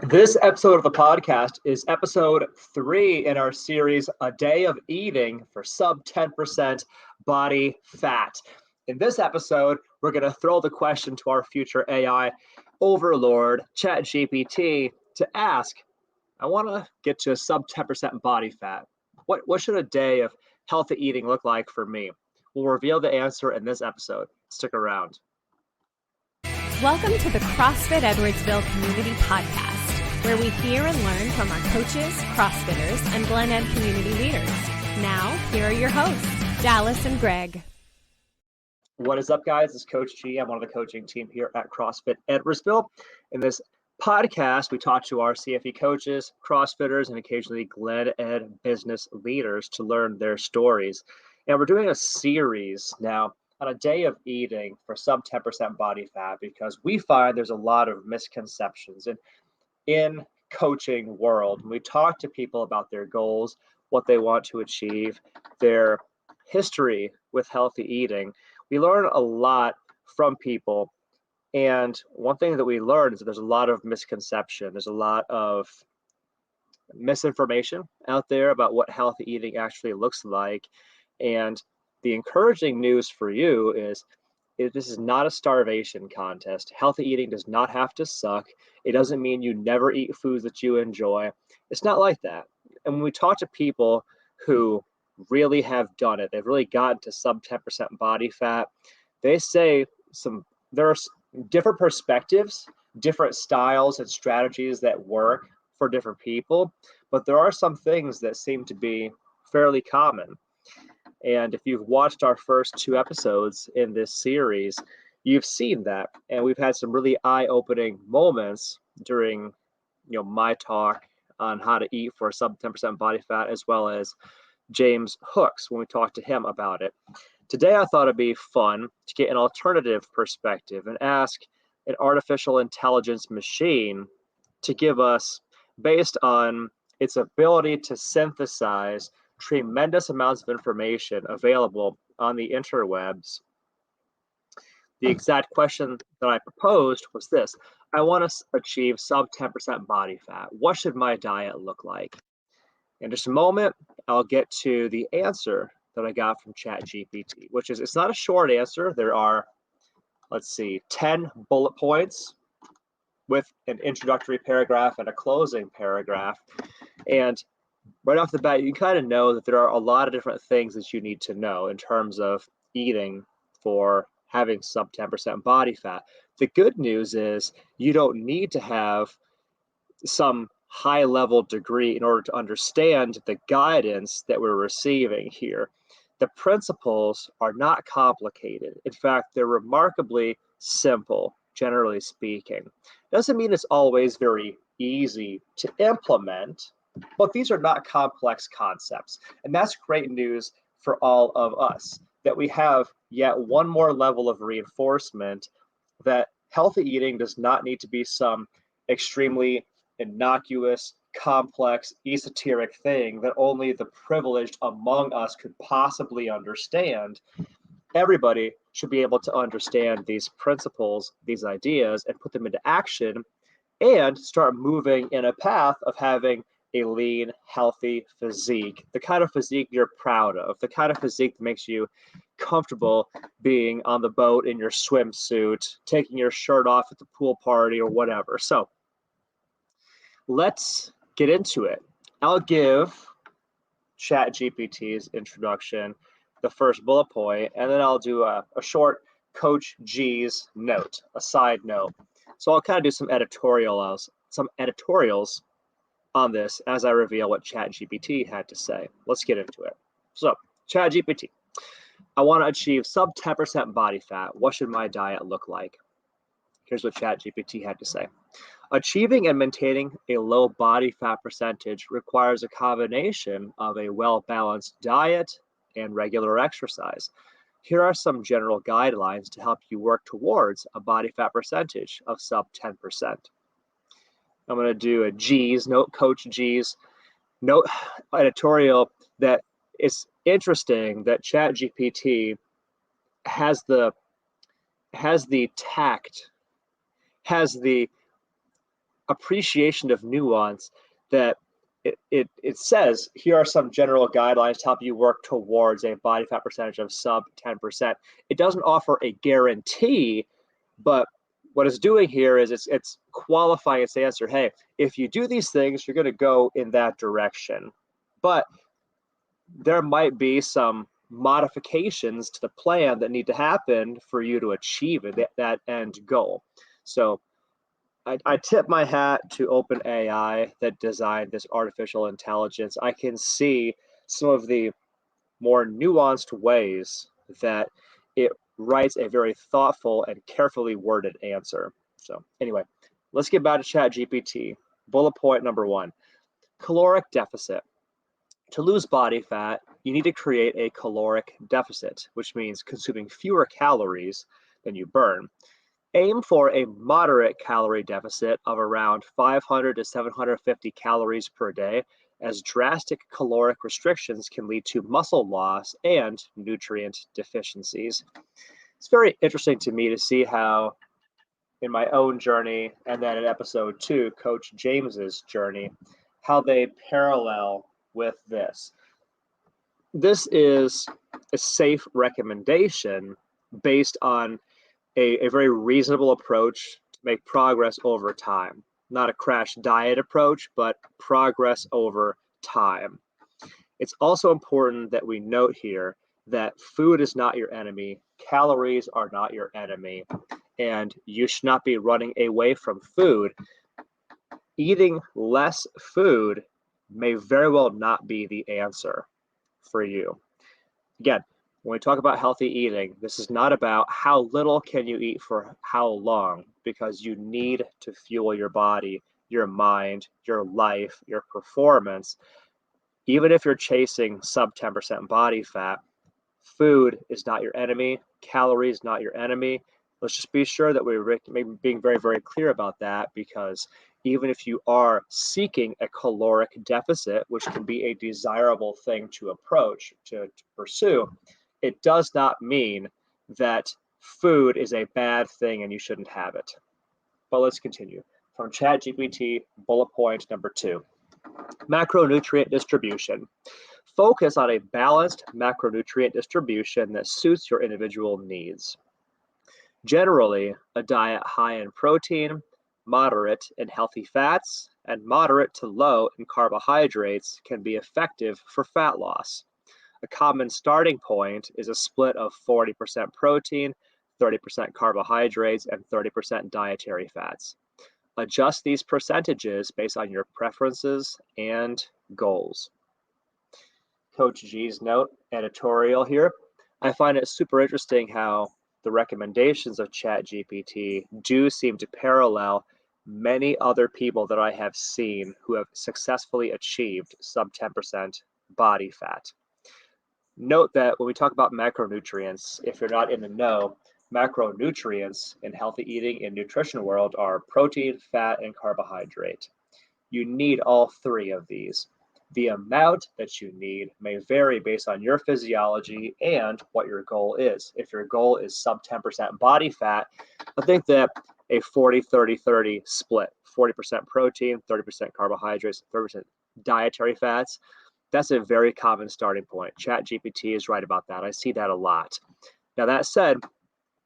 This episode of the podcast is episode 3 in our series, A Day of Eating for Sub 10% Body Fat. In this episode, we're going to throw the question to our future AI overlord, ChatGPT, to ask, I want to get to a sub 10% body fat. What should a day of healthy eating look like for me? We'll reveal the answer in this episode. Stick around. Welcome to the CrossFit Edwardsville Community Podcast, where we hear and learn from our coaches, CrossFitters, and Glen Ed community leaders. Now, here are your hosts, Dallas and Greg. What is up, guys? It's Coach G. I'm one of the coaching team here at CrossFit Edwardsville. In this podcast, we talk to our CFE coaches, CrossFitters, and occasionally Glen Ed business leaders to learn their stories. And we're doing a series now on a day of eating for sub 10% body fat because we find there's a lot of misconceptions. And in coaching world, when we talk to people about their goals, what they want to achieve, their history with healthy eating, we learn a lot from people. And one thing that we learn is that there's a lot of misconception. There's a lot of misinformation out there about what healthy eating actually looks like. And the encouraging news for you is this is not a starvation contest. Healthy eating does not have to suck. It doesn't mean you never eat foods that you enjoy. It's not like that. And when we talk to people who really have done it, they've really gotten to sub 10% body fat, they say there are different perspectives, different styles and strategies that work for different people, but there are some things that seem to be fairly common. And if you've watched our first 2 episodes in this series, you've seen that. And we've had some really eye-opening moments during, my talk on how to eat for sub 10% body fat, as well as James Hooks when we talked to him about it. Today, I thought it'd be fun to get an alternative perspective and ask an artificial intelligence machine to give us, based on its ability to synthesize tremendous amounts of information available on the interwebs. The exact question that I proposed was this: I want to achieve sub 10% body fat. What should my diet look like? In just a moment, I'll get to the answer that I got from ChatGPT, which is, it's not a short answer. There are, 10 bullet points with an introductory paragraph and a closing paragraph. And right off the bat, you kind of know that there are a lot of different things that you need to know in terms of eating for having sub 10% body fat. The good news is you don't need to have some high-level degree in order to understand the guidance that we're receiving here. The principles are not complicated. In fact, they're remarkably simple, generally speaking. Doesn't mean it's always very easy to implement, but these are not complex concepts. And that's great news for all of us, that we have yet one more level of reinforcement that healthy eating does not need to be some extremely innocuous, complex, esoteric thing that only the privileged among us could possibly understand. Everybody should be able to understand these principles, these ideas, and put them into action and start moving in a path of having a lean, healthy physique, the kind of physique you're proud of, the kind of physique that makes you comfortable being on the boat in your swimsuit, taking your shirt off at the pool party or whatever. So let's get into it. I'll give ChatGPT's introduction the first bullet point, and then I'll do a short Coach G's note, a side note. So I'll kind of do some editorials on this as I reveal what ChatGPT had to say. Let's get into it. So, ChatGPT, I want to achieve sub 10% body fat. What should my diet look like? Here's what ChatGPT had to say. Achieving and maintaining a low body fat percentage requires a combination of a well-balanced diet and regular exercise. Here are some general guidelines to help you work towards a body fat percentage of sub 10%. I'm going to do a G's note, Coach G's note editorial that it's interesting that ChatGPT has the tact, has the appreciation of nuance that it says, here are some general guidelines to help you work towards a body fat percentage of sub 10%. It doesn't offer a guarantee, but what it's doing here is it's qualifying its answer. Hey, if you do these things, you're going to go in that direction. But there might be some modifications to the plan that need to happen for you to achieve that end goal. So I tip my hat to OpenAI that designed this artificial intelligence. I can see some of the more nuanced ways that it writes a very thoughtful and carefully worded answer. So anyway, let's get back to ChatGPT. Bullet point number 1, caloric deficit. To lose body fat, you need to create a caloric deficit, which means consuming fewer calories than you burn. Aim for a moderate calorie deficit of around 500 to 750 calories per day, as drastic caloric restrictions can lead to muscle loss and nutrient deficiencies. It's very interesting to me to see how, in my own journey, and then in episode 2, Coach James's journey, how they parallel with this. This is a safe recommendation based on a very reasonable approach to make progress over time. Not a crash diet approach, but progress over time. It's also important that we note here that food is not your enemy, calories are not your enemy, and you should not be running away from food. Eating less food may very well not be the answer for you. Again, when we talk about healthy eating, this is not about how little can you eat for how long, because you need to fuel your body, your mind, your life, your performance. Even if you're chasing sub 10% body fat, food is not your enemy, calories not your enemy. Let's just be sure that we're being very, very clear about that, because even if you are seeking a caloric deficit, which can be a desirable thing to approach, to pursue, it does not mean that food is a bad thing and you shouldn't have it. But let's continue. From ChatGPT, bullet point number 2, macronutrient distribution. Focus on a balanced macronutrient distribution that suits your individual needs. Generally, a diet high in protein, moderate in healthy fats, and moderate to low in carbohydrates can be effective for fat loss. A common starting point is a split of 40% protein, 30% carbohydrates, and 30% dietary fats. Adjust these percentages based on your preferences and goals. Coach G's note, editorial here. I find it super interesting how the recommendations of ChatGPT do seem to parallel many other people that I have seen who have successfully achieved sub 10% body fat. Note that when we talk about macronutrients, if you're not in the know, macronutrients in healthy eating and nutrition world are protein, fat, and carbohydrate. You need all 3 of these. The amount that you need may vary based on your physiology and what your goal is. If your goal is sub 10% body fat, I think that a 40-30-30 split, 40% protein, 30% carbohydrates, 30% dietary fats, that's a very common starting point. ChatGPT is right about that. I see that a lot. Now, that said,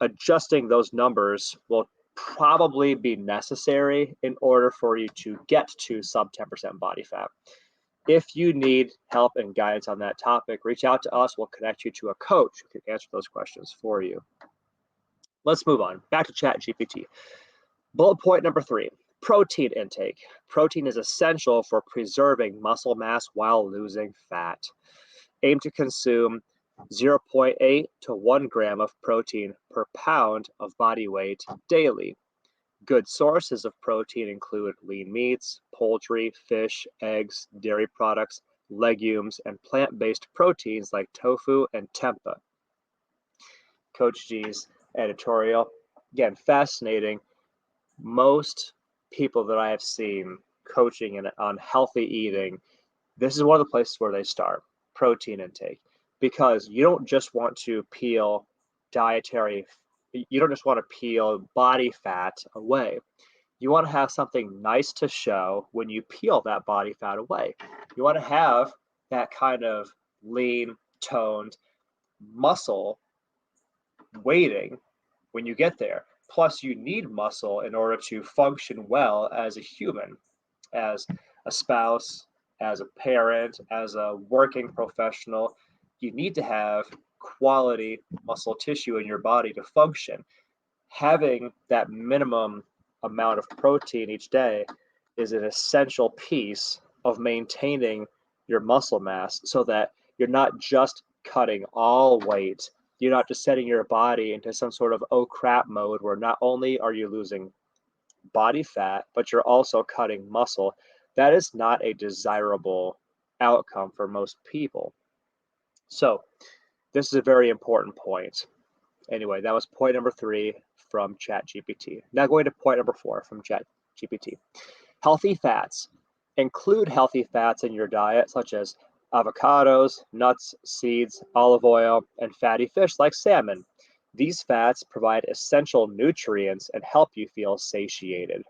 adjusting those numbers will probably be necessary in order for you to get to sub 10% body fat. If you need help and guidance on that topic, reach out to us. We'll connect you to a coach who can answer those questions for you. Let's move on. Back to ChatGPT. Bullet point number 3, protein intake. Protein is essential for preserving muscle mass while losing fat. Aim to consume 0.8 to 1 gram of protein per pound of body weight daily. Good sources of protein include lean meats, poultry, fish, eggs, dairy products, legumes, and plant-based proteins like tofu and tempeh. Coach G's editorial. Again, fascinating. Most people that I have seen coaching on healthy eating, this is one of the places where they start, protein intake, because you don't just want to you don't just want to peel body fat away. You want to have something nice to show when you peel that body fat away. You want to have that kind of lean, toned muscle waiting when you get there. Plus, you need muscle in order to function well as a human, as a spouse, as a parent, as a working professional. You need to have quality muscle tissue in your body to function. Having that minimum amount of protein each day is an essential piece of maintaining your muscle mass so that you're not just cutting all weight. You're not just setting your body into some sort of oh crap mode where not only are you losing body fat, but you're also cutting muscle. That is not a desirable outcome for most people. So, this is a very important point. Anyway, that was point number 3 from ChatGPT. Now going to point number 4 from ChatGPT. Healthy fats. Include healthy fats in your diet, such as avocados, nuts, seeds, olive oil, and fatty fish like salmon. These fats provide essential nutrients and help you feel satiated.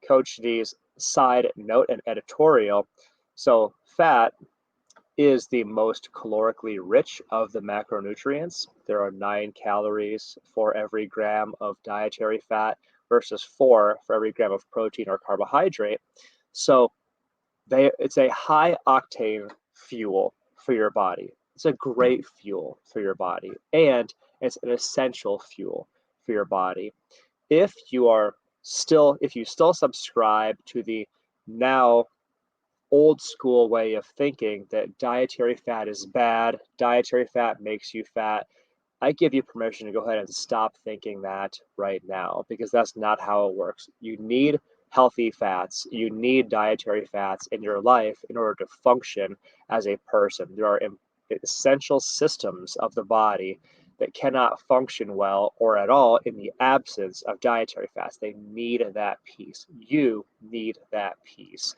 Coach D's side note and editorial. So, fat is the most calorically rich of the macronutrients. There are 9 calories for every gram of dietary fat versus 4 for every gram of protein or carbohydrate. So it's a high octane fuel for your body. It's a great fuel for your body, and it's an essential fuel for your body. If you still subscribe to the now old school way of thinking that dietary fat is bad, dietary fat makes you fat, I give you permission to go ahead and stop thinking that right now, because that's not how it works. You need healthy fats. You need dietary fats in your life in order to function as a person. There are essential systems of the body that cannot function well or at all in the absence of dietary fats. They need that piece. You need that piece.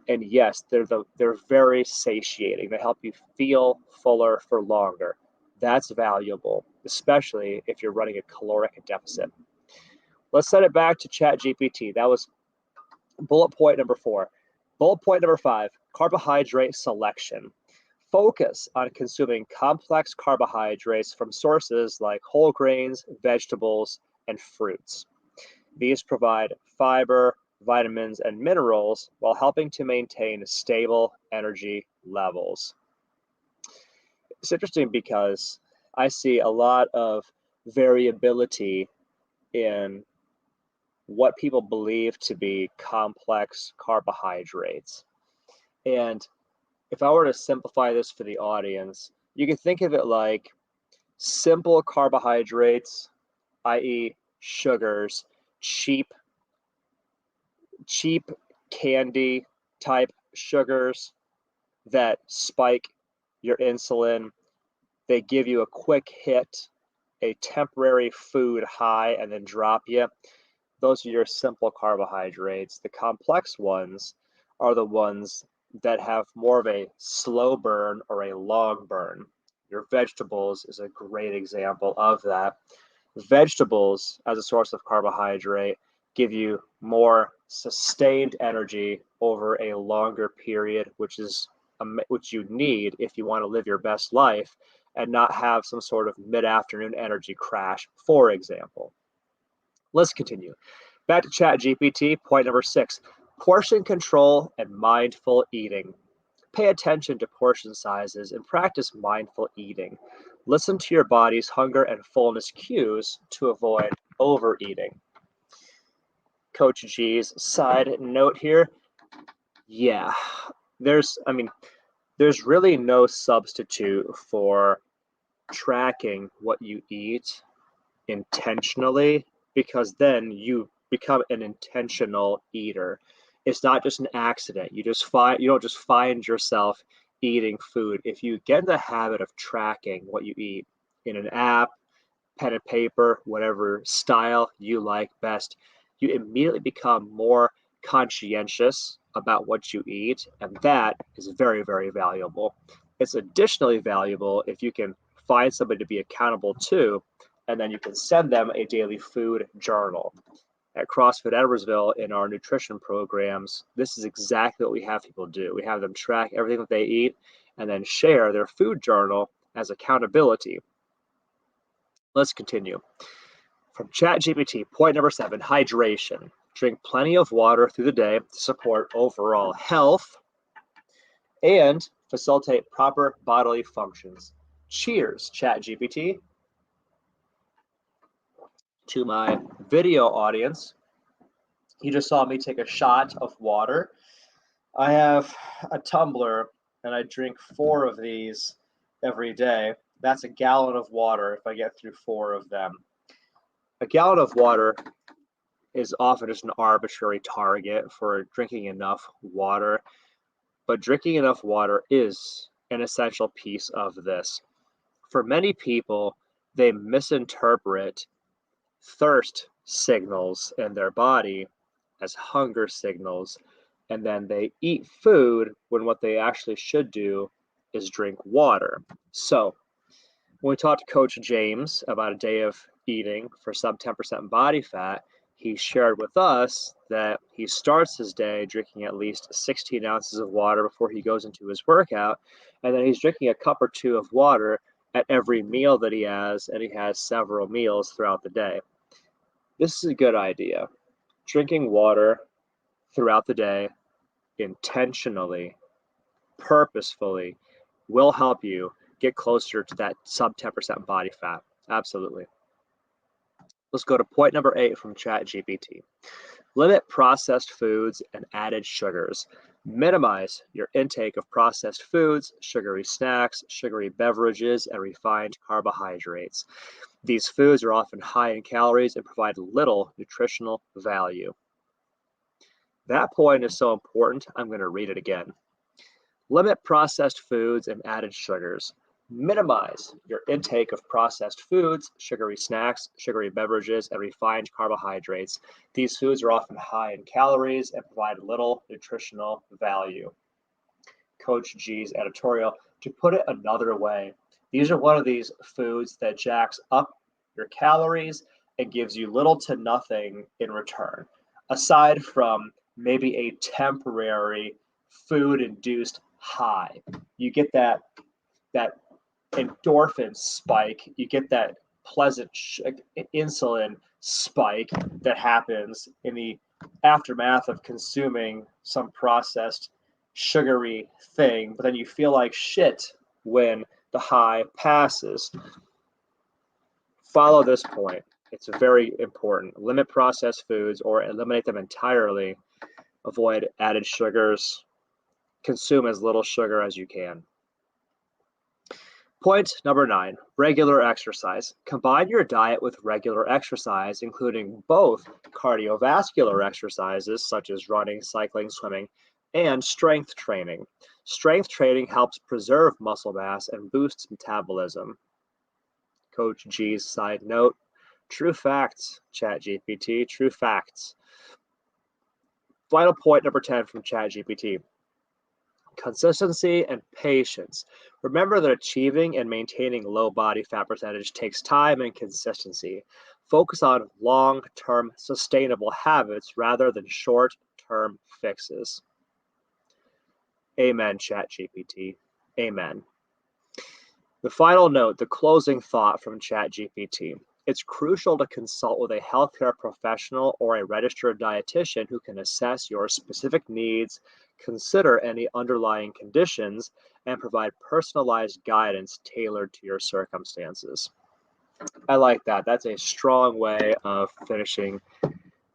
And yes, they're very satiating. They help you feel fuller for longer. That's valuable, especially if you're running a caloric deficit. Let's set it back to ChatGPT. That was bullet point number 4. Bullet point number 5, carbohydrate selection. Focus on consuming complex carbohydrates from sources like whole grains, vegetables, and fruits. These provide fiber, vitamins, and minerals while helping to maintain stable energy levels. It's interesting because I see a lot of variability in what people believe to be complex carbohydrates. And if I were to simplify this for the audience, you can think of it like simple carbohydrates, i.e., sugars, cheap candy type sugars that spike your insulin. They give you a quick hit, a temporary food high, and then drop you. Those are your simple carbohydrates. The complex ones are the ones that have more of a slow burn or a long burn. Your vegetables is a great example of that. Vegetables, as a source of carbohydrate, give you more sustained energy over a longer period, which you need if you want to live your best life and not have some sort of mid-afternoon energy crash, for example. Let's continue. Back to ChatGPT, point number 6, portion control and mindful eating. Pay attention to portion sizes and practice mindful eating. Listen to your body's hunger and fullness cues to avoid overeating. Coach G's side note here. Yeah, there's really no substitute for tracking what you eat intentionally, because then you become an intentional eater. It's not just an accident. You don't just find yourself eating food. If you get in the habit of tracking what you eat in an app, pen and paper, whatever style you like best, you immediately become more conscientious about what you eat, and that is very, very valuable. It's additionally valuable if you can find somebody to be accountable to, and then you can send them a daily food journal. At CrossFit Edwardsville in our nutrition programs, this is exactly what we have people do. We have them track everything that they eat and then share their food journal as accountability. Let's continue. From ChatGPT, point number 7, hydration. Drink plenty of water through the day to support overall health and facilitate proper bodily functions. Cheers, ChatGPT. To my video audience, you just saw me take a shot of water. I have a tumbler and I drink 4 of these every day. That's a gallon of water if I get through 4 of them. A gallon of water is often just an arbitrary target for drinking enough water, but drinking enough water is an essential piece of this. For many people, they misinterpret thirst signals in their body as hunger signals, and then they eat food when what they actually should do is drink water. So when we talked to Coach James about a day of eating for sub 10% body fat, he shared with us that he starts his day drinking at least 16 ounces of water before he goes into his workout, and then he's drinking a cup or 2 of water at every meal that he has, and he has several meals throughout the day. This is a good idea. Drinking water throughout the day, intentionally, purposefully, will help you get closer to that sub 10% body fat. Absolutely. Let's go to point number 8 from ChatGPT. Limit processed foods and added sugars. Minimize your intake of processed foods, sugary snacks, sugary beverages, and refined carbohydrates. These foods are often high in calories and provide little nutritional value. That point is so important, I'm going to read it again. Limit processed foods and added sugars. Minimize your intake of processed foods, sugary snacks, sugary beverages, and refined carbohydrates. These foods are often high in calories and provide little nutritional value. Coach G's editorial. To put it another way, these are one of these foods that jacks up your calories and gives you little to nothing in return, aside from maybe a temporary food-induced high. You get that endorphin spike, you get that pleasant insulin spike that happens in the aftermath of consuming some processed sugary thing, but then you feel like shit when the high passes. Follow this point. It's very important. Limit processed foods or eliminate them entirely. Avoid added sugars. Consume as little sugar as you can. Point number 9, regular exercise. Combine your diet with regular exercise, including both cardiovascular exercises such as running, cycling, swimming, and strength training. Strength training helps preserve muscle mass and boosts metabolism. Coach G's side note, true facts, ChatGPT, true facts. Final point number 10 from ChatGPT. Consistency and patience. Remember that achieving and maintaining low body fat percentage takes time and consistency. Focus on long-term sustainable habits rather than short-term fixes. Amen, ChatGPT. Amen. The final note, the closing thought from ChatGPT. It's crucial to consult with a healthcare professional or a registered dietitian who can assess your specific needs, consider any underlying conditions, and provide personalized guidance tailored to your circumstances. I like that. That's a strong way of finishing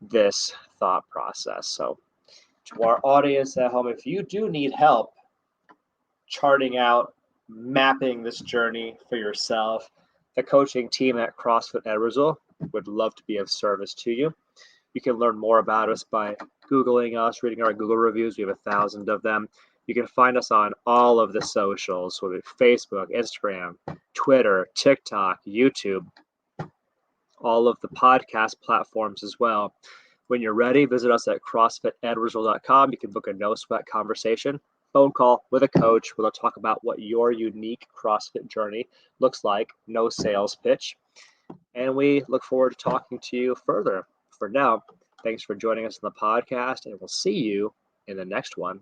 this thought process. So to our audience at home, if you do need help charting out, mapping this journey for yourself, the coaching team at CrossFit Edwardsville would love to be of service to you. You can learn more about us by Googling us, reading our Google reviews. We have 1,000 of them. You can find us on all of the socials, whether it's Facebook, Instagram, Twitter, TikTok, YouTube, all of the podcast platforms as well. When you're ready, visit us at CrossFitEdwardsville.com. You can book a no-sweat conversation, phone call with a coach where they'll talk about what your unique CrossFit journey looks like. No sales pitch. And we look forward to talking to you further. For now, Thanks for joining us on the podcast, and we'll see you in the next one.